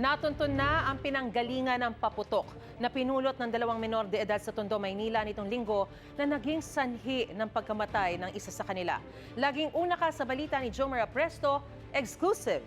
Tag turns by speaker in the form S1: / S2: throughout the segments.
S1: Natuntun na ang pinanggalingan ng paputok na pinulot ng 2 menor de edad sa Tondo, Maynila nitong linggo na naging sanhi ng pagkamatay ng isa sa kanila. Laging una ka sa balita ni Jomar Apresto, exclusive.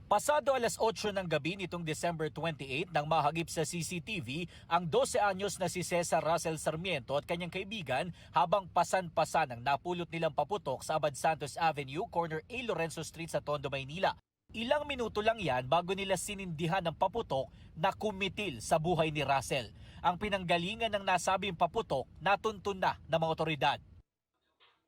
S2: Pasado alas 8 ng gabi nitong December 28 nang mahagip sa CCTV ang 12 anyos na si Cesar Russell Sarmiento at kanyang kaibigan habang pasan-pasan ang napulot nilang paputok sa Abad Santos Avenue, corner A. Lorenzo Street sa Tondo, Maynila. Ilang minuto lang yan bago nila sinindihan ng paputok na kumitil sa buhay ni Russell. Ang pinanggalingan ng nasabing paputok natuntun na ng mga otoridad.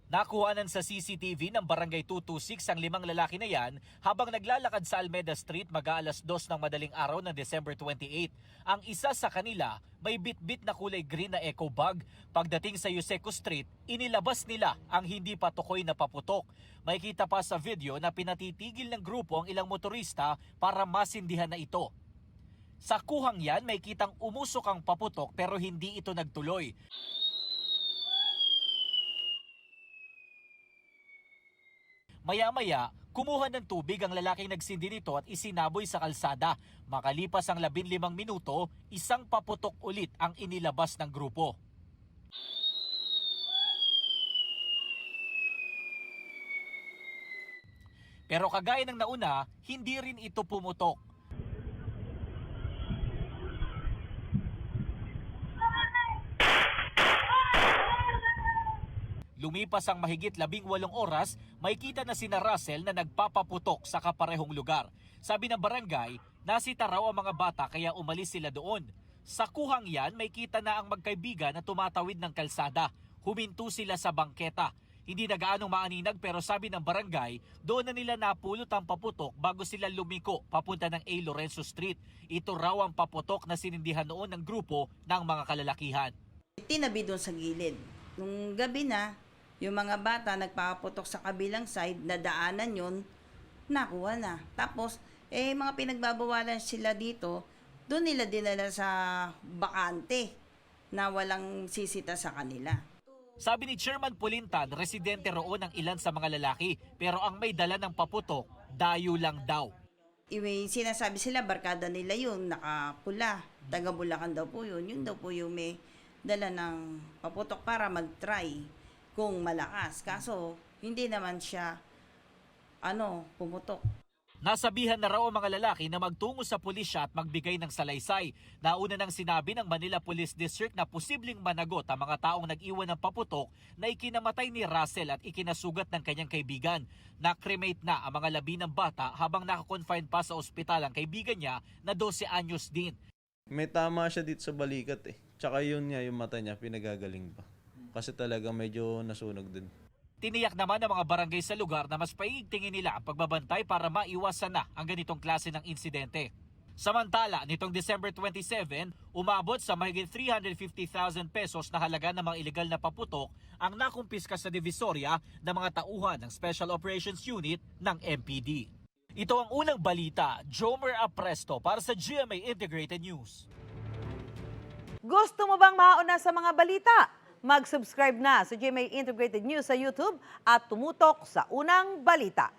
S2: Nakuhanan sa CCTV ng Barangay 226 ang 5 lalaki na yan habang naglalakad sa Almeda Street mag-aalas 2 ng madaling araw ng December 28. Ang isa sa kanila may bit-bit na kulay green na eco bag. Pagdating sa Yuseco Street, inilabas nila ang hindi pa tukoy na paputok. Makikita pa sa video na pinatitigil ng grupo ang ilang motorista para masindihan na ito. Sa kuhang yan, may kitang umusok ang paputok pero hindi ito nagtuloy. Maya-maya, kumuha ng tubig ang lalaking nagsindi nito at isinaboy sa kalsada. Makalipas ang 15 minuto, isang paputok ulit ang inilabas ng grupo. Pero kagaya ng nauna, hindi rin ito pumutok. Lumipas ang mahigit 18 oras, makikita na sina Russell na nagpapaputok sa kaparehong lugar. Sabi ng barangay, nasita raw ang mga bata kaya umalis sila doon. Sa kuhang yan, makikita na ang magkaibigan na tumatawid ng kalsada. Huminto sila sa bangketa. Hindi na gaanong maaninag pero sabi ng barangay, doon na nila napulot ang paputok bago sila lumiko papunta ng A. Lorenzo Street. Ito raw ang paputok na sinindihan noon ng grupo ng mga kalalakihan.
S3: Tinabi doon sa gilid. Nung gabi na, yung mga bata nagpapaputok sa kabilang side, na daanan yun, nakuha na. Tapos, mga pinagbabawalan sila dito, doon nila dinala sa bakante na walang sisita sa kanila.
S2: Sabi ni Chairman Pulintan, residente roon ang ilan sa mga lalaki, pero ang may dala ng paputok, dayo lang daw.
S3: Sinasabi sila, barkada nila yun, nakapula, taga Bulacan daw po yun. Yun daw po yung may dala ng paputok para mag-try kung malakas. Kaso, hindi naman siya, pumutok.
S2: Nasabihan na raw ang mga lalaki na magtungo sa pulisya at magbigay ng salaysay. Nauna nang sinabi ng Manila Police District na posibleng managot ang mga taong nag-iwan ng paputok na ikinamatay ni Russell at ikinasugat ng kanyang kaibigan. Na-cremate na ang mga labi ng bata habang nakakonfine pa sa ospital ang kaibigan niya na 12 anyos din.
S4: May tama siya dito sa balikat eh. Tsaka yun nga, yung mata niya, pinagagaling pa. Kasi talaga medyo nasunog din.
S2: Tiniyak naman ng mga barangay sa lugar na mas paigtingin nila ang pagbabantay para maiwasan na ang ganitong klase ng insidente. Samantala, nitong December 27, umabot sa mahigit 350,000 pesos na halaga ng mga ilegal na paputok ang nakumpiska sa Divisoria ng mga tauhan ng Special Operations Unit ng MPD. Ito ang unang balita, Jomar Apresto para sa GMA Integrated News.
S5: Gusto mo bang mauna sa mga balita? Mag-subscribe na sa GMA Integrated News sa YouTube at tumutok sa unang balita.